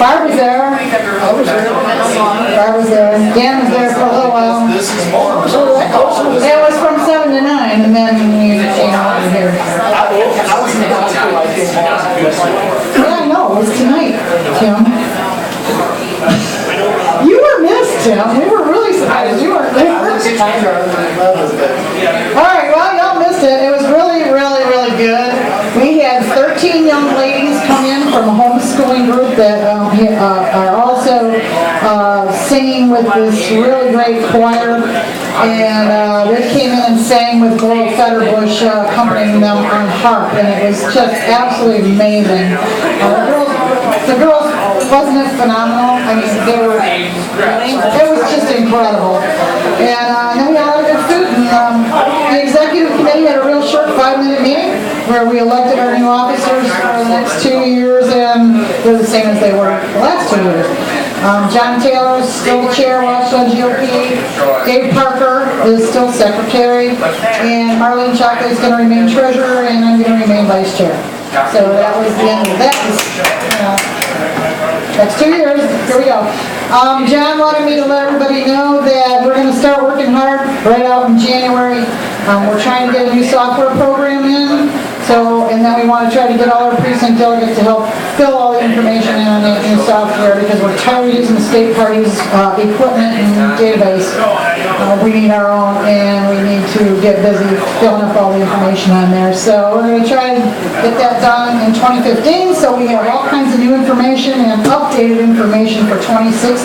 Barb was there. Barb was there. Dan was there for a little while. It was from 7 to 9, and then we came over here. I was in the hospital, I came home. Yeah, I know, it was tonight, Tim. You were missed, Tim. We were really surprised you weren't there. Alright, well, y'all missed it. It was really, really, really good. We had 13 young ladies come in from a homeschooling group that are also singing with this really great choir. And they came in and sang with Gloria Fetterbush accompanying them on harp. And it was just absolutely amazing. The girls, wasn't it phenomenal? I mean, it was just incredible. And then we had a lot of good food. And the executive committee had a real short 5-minute meeting where we elected our new officers for the next 2 years, and they're the same as they were the last 2 years. John Taylor is still the chair, Washington GOP. Dave Parker is still secretary, and Marlene Chocolate is going to remain treasurer, and I'm going to remain vice chair. So that was the end of that. Next 2 years, here we go. John wanted me to let everybody know that we're going to start working hard right out in January. We're trying to get a new software program in. So, and then we want to try to get all our precinct delegates to help fill all the information in on that new software because we're tired of using the state party's equipment and database. We need our own, and we need to get busy filling up all the information on there. So we're going to try to get that done in 2015 so we have all kinds of new information and updated information for 2016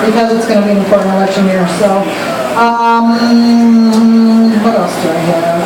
because it's going to be an important election year. So, what else do I have?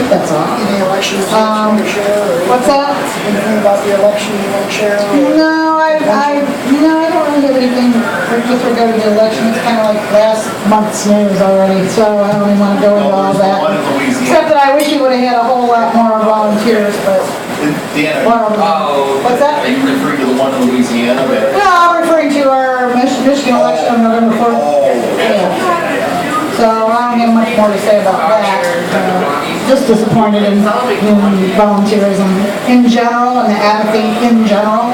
That's all. Any elections you want to share? What's that? Anything about the election you want to share? No, I don't really have anything with regard to the election. It's kind of like last month's news already, so I don't even want to go into all that. Except that I wish you would have had a whole lot more volunteers, but... What's that? Are you referring to the one in Louisiana? No, I'm referring to our Michigan election on November 4th. Yeah. So I don't have much more to say about that. Just disappointed in volunteerism in general and the apathy in general.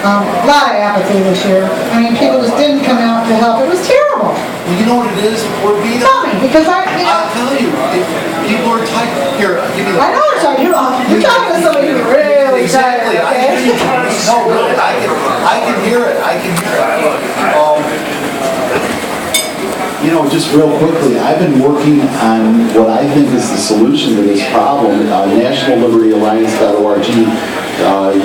A lot of apathy this year. I mean, people just didn't come out to help. It was terrible. Well, you know what it is? We're being... Tell me, because I'll tell you. People are tight. Here, give me the... I know what you're talking. You're talking to somebody who's really exactly. tired, okay? I can hear you. No, really. I can hear it. I can hear it. You know, just real quickly, I've been working on what I think is the solution to this problem, nationallibertyalliance.org,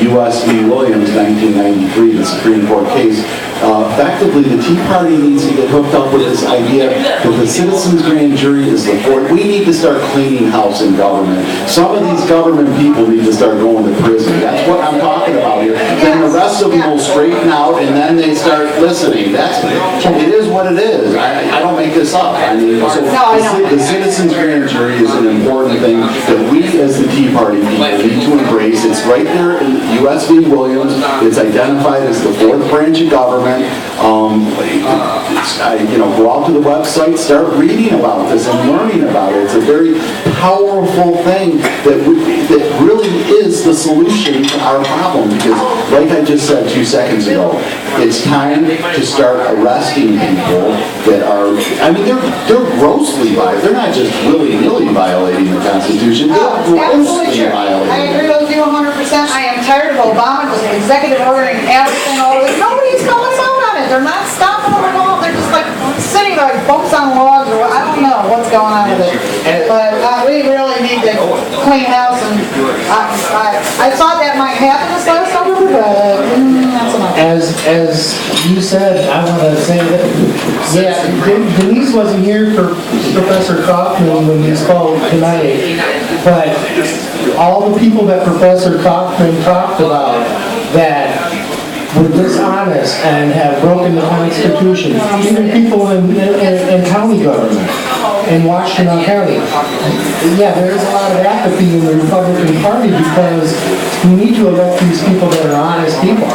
U.S. v. Williams, 1993, the Supreme Court case. Effectively, the Tea Party needs to get hooked up with this idea that the citizens' grand jury is the fourth. We need to start cleaning house in government. Some of these government people need to start going to prison. That's what I'm talking about here. Then the rest of them will straighten out, and then they start listening. It is what it is. I don't make this up. I mean, so the citizens' grand jury is an important thing that we, as the Tea Party people, need to embrace. It's right there in U.S. v. Williams. It's identified as the fourth branch of government. Go out to the website, start reading about this and learning about it. It's a very powerful thing that really is the solution to our problem. Because, like I just said 2 seconds ago, it's time to start arresting people that are. I mean, they're grossly violating. They're not just willy-nilly violating the Constitution. They're grossly violating. I agree with you 100%. I am tired of Obama just executive ordering everything all this. Nobody's calling out on it. They're not stopping them at all. They're just like sitting there like bumps on logs, or I don't know what's going on with it. But we really need to clean house, and I thought that might happen this last summer, but that's enough. As you said, I want to say that, Denise wasn't here for Professor Kaufman when he spoke tonight, but all the people that Professor Kaufman talked about that were dishonest and have broken the Constitution, even people in county government, in Washington County. Yeah, there is a lot of apathy in the Republican Party because we need to elect these people that are honest people.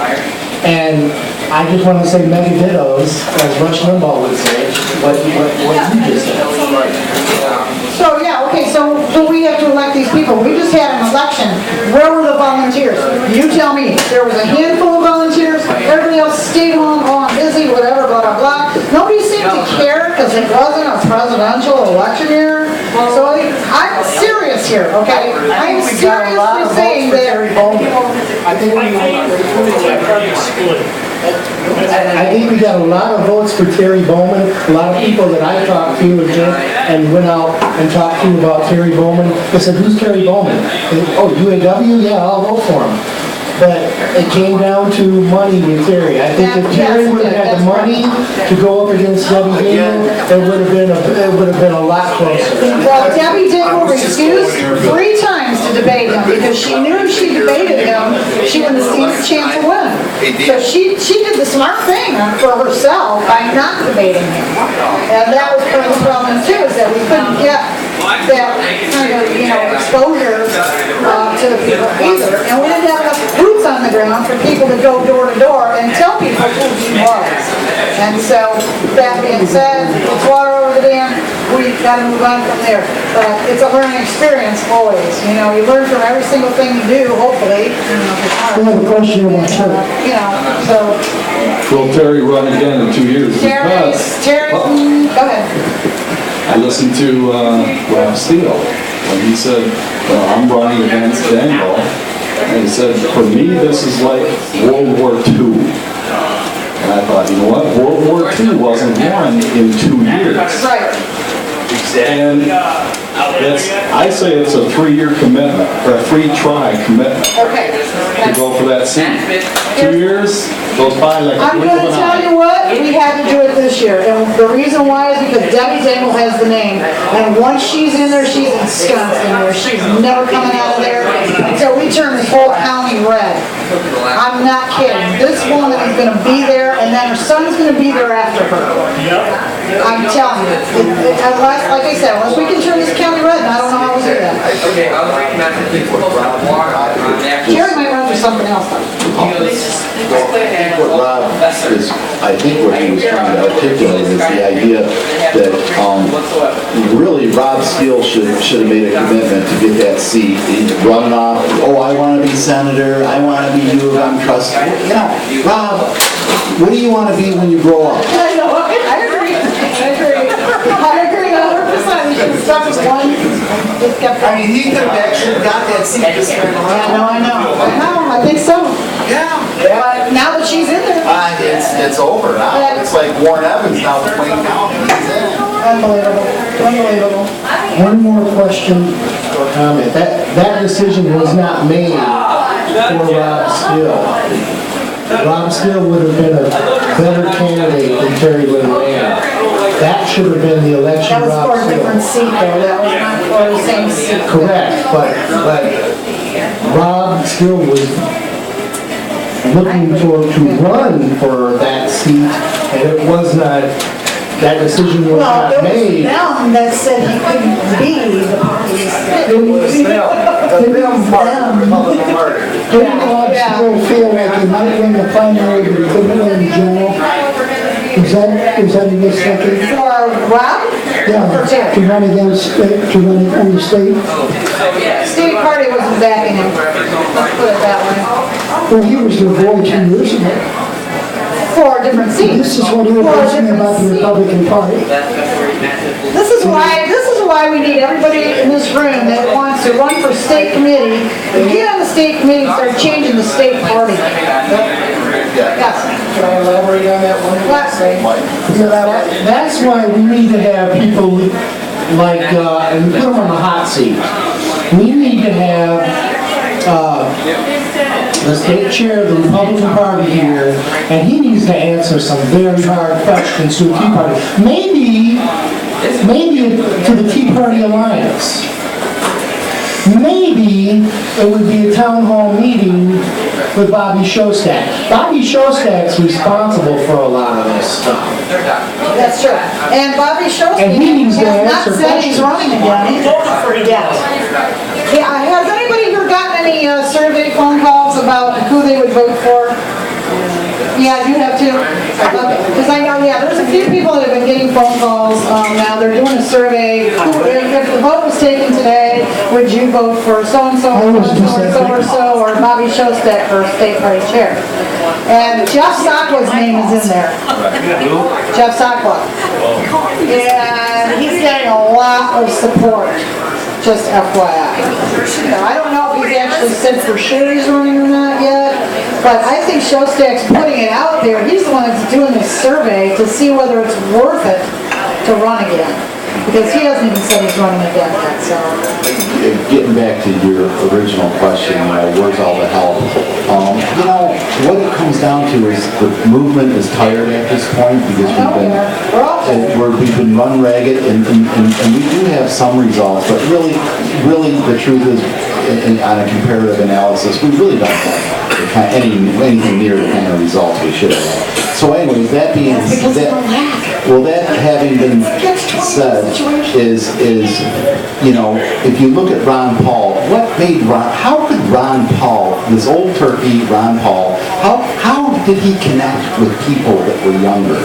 And I just want to say mega dittos, as Rush Limbaugh would say, what you just said. So, yeah, okay, so we have to elect these people. We just had an election. Where were the volunteers? You You tell me, there was a handful of volunteers, everybody else stayed home, oh, I'm busy, whatever, blah, blah, blah. Nobody seemed to care because it wasn't a presidential election year. So I'm serious here, okay? I'm seriously saying that. I think we got a lot of votes for Terry Bowman. A lot of people that I talked to and went out and talked to about Terry Bowman, they said, who's Terry Bowman? And, oh, UAW? Yeah, I'll vote for him. But it came down to money with Terry. I think if Terry would have had the money to go up against Debbie Dingell, it would have been a lot closer. Well, Debbie Dingell refused 3 times to debate him because she knew if she debated him, she wouldn't stand a chance to win. So she did the smart thing for herself by not debating him. And that was part of the problem too, is that we couldn't get that kind of, exposure to the people either. And we didn't have enough boots on the ground for people to go door to door and tell people who he was. And so, that being said, it's water over the dam, we gotta move on from there. But it's a learning experience always, you learn from every single thing you do, hopefully. I have a question about Terry. So. Will Terry run again in 2 years? Terry, go ahead. I listened to Rob Steele when he said, I'm running against Daniel. And he said, for me, this is like World War II. And I thought, you know what? World War II wasn't won in 2 years. Right. And I say it's a 3-year commitment, or a 3-try commitment Okay. to go for that seat. 2 years goes by like a I'm blink going of to an tell eye. you what, we had to do it this year. And the reason why is because Debbie Dingell has the name. And once she's in there, she's ensconced in there. She's never coming out of there until we turn this whole county red. I'm not kidding. This woman is going to be there, and then her son's going to be there after her. I'm telling you. Unless, like I said, unless we can turn this county red, I don't know how we'll do that. Jerry might run for something else, though. What Rob is, I think what he was trying to articulate is the idea that really Rob Steele should have made a commitment to get that seat. He's running off, oh, I want to be senator, I want to be U of M trustee. Rob, what do you want to be when you grow up? I know, I agree. I agree 100%. We should have stuck with one, just kept I going. mean, he could have actually got that seat this time around. I think so. Yeah. But now that she's in there, It's over now. It's like Warren Evans now with Wayne County. He's in. unbelievable. One more question or comment. That decision was not made for Rob Steele. Rob Steele would have been a better candidate than Terry would have ran. That should have been the election That was Rob for a different Steele. seat though, that was not for the same seat. Correct, but Rob Steele was looking to run for that seat, and it was not, that decision was Well, not it was made. them that said he couldn't be the party. Didn't Rob Steele feel like he might win the primary, but he couldn't win the general? Is that in his thinking? For Rob? Yeah, For Terry? to run against, to run on the state? State party wasn't backing him, let's put it that way. Well, he was their boy 2 years ago. For a different seat. This is what he was For a asking different about the seat. Republican Party. This is why we need everybody in this room that wants to run for state committee, to get on the state committee and start changing the state party. Yes. Can I elaborate on that one? What? That's why we need to have people like, and put them on the hot seat. We need to have the state chair of the Republican Party here, and he needs to answer some very hard questions to the Tea Party. Maybe to the Tea Party Alliance. Maybe it would be a town hall meeting with Bobby Shostak. Bobby Shostak's responsible for a lot of this stuff. That's true. And Bobby And he needs Shostak to has not answer said he's questions. running again. He voted for it yet. Yeah, has anybody here gotten any survey phone calls about who they would vote for? Yeah, you have to. Because I know, yeah, there's a few people that have been getting phone calls. Now they're doing a survey. If the vote was taken today, would you vote for so-and-so, so-and-so, or Bobby Shostak for state party chair? And Jeff Sokwa's name is in there. Jeff Sokwa. And he's getting a lot of support. Just FYI. Now, I don't know if he's actually said for sure he's running or not yet, but I think Shostak's putting it out there. He's the one that's doing this survey to see whether it's worth it to run again. Because he hasn't even said he's running again yet, so. Getting back to your original question, where's all the help? What it comes down to is the movement is tired at this point because we've been run ragged and we do have some results, but really the truth is, on a comparative analysis, we really don't have anything near the kind of results we should have. So anyways, that being said, that having been said is if you look at Ron Paul, how could Ron Paul, this old turkey Ron Paul, how did he connect with people that were younger?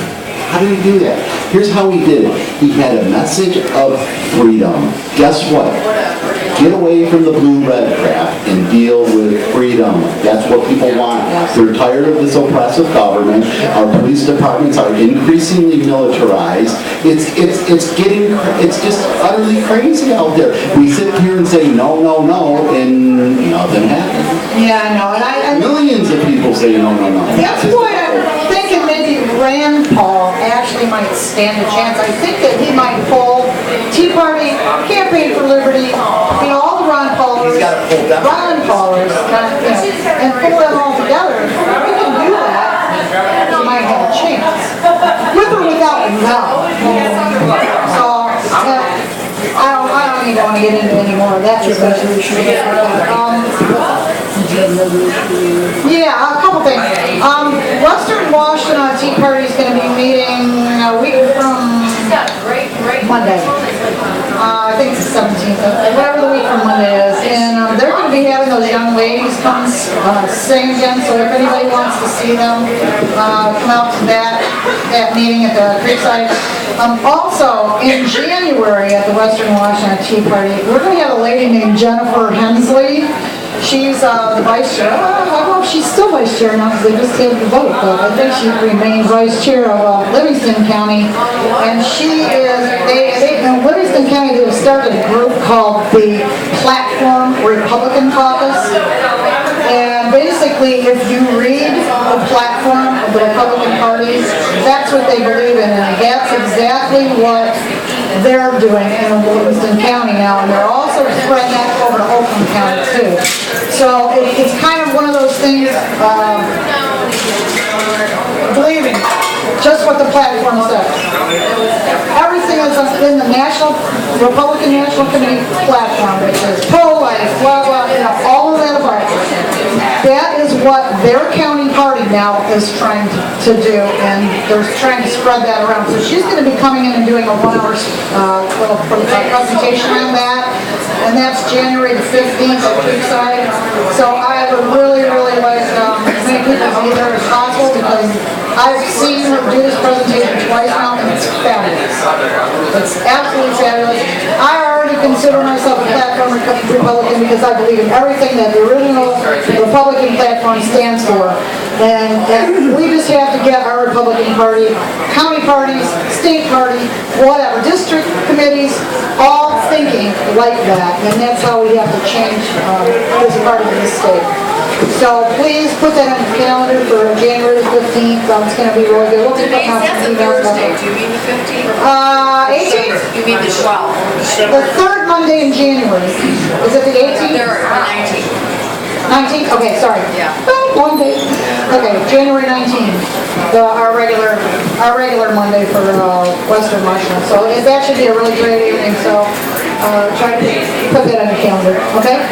How did he do that? Here's how he did it. He had a message of freedom. Guess what? Get away from the blue-red crap and deal with freedom. That's what people want. They're tired of this oppressive government. Our police departments are increasingly militarized. It's just utterly crazy out there. We sit here and say no, no, no, and nothing happens. Yeah, I know. And millions of people say no, no, no. That's why I'm thinking maybe Rand Paul actually might stand a chance. I think that he might pull Tea Party, Campaign for Liberty, all the Ron Paulers, and pull them all together. If we can do that, we might have a chance. With or without no. So, I don't even want to get into any more of that discussion. Yeah, a couple things. Western Washington Tea Party is going to be meeting a week from Monday. I think it's the 17th, whatever the week from Monday is. And they're going to be having those young ladies come sing again, so if anybody wants to see them, come out to that meeting at the Creekside. Also, in January at the Western Washington Tea Party, we're going to have a lady named Jennifer Hensley. She's the vice chair. I don't know if she's still vice chair now because they just had the vote, but I think she remains vice chair of Livingston County. And she is, in Livingston County, they have started a group called the Platform Republican Caucus. And basically, if you read the platform of the Republican parties, that's what they believe in, and that's exactly what they're doing in Livingston County now, and they're also spreading that over to Oakland County too. So it's kind of one of those things, believing just what the platform says. Everything is in the Republican National Committee platform, which is pro-life, blah, blah, all of that about it. That is what their county party now is trying to do, and they're trying to spread that around. So she's going to be coming in and doing a 1-hour presentation on that, and that's January the 15th at Creekside. So I would really, really like as many people to be there as possible, because I've seen her do this presentation twice now, and it's fabulous. It's absolutely fabulous. I already consider myself a platform Republican because I believe in everything that the original Republican platform stands for. And we just have to get our Republican Party, county parties, state party, whatever, district committees, all thinking like that. And that's how we have to change this part of the state. So please put that on the calendar for January the 15th. It's going to be really good. We'll be putting out some emails about it. Do you mean the 15th? 18th? You mean the 12th? The third Monday in January. Is it the 18th? The 19th. 19th? Okay, sorry. Yeah. One day. Okay, January 19th. Our regular Monday for Western Washington. So that should be a really great evening. So try to put that on your calendar. Okay?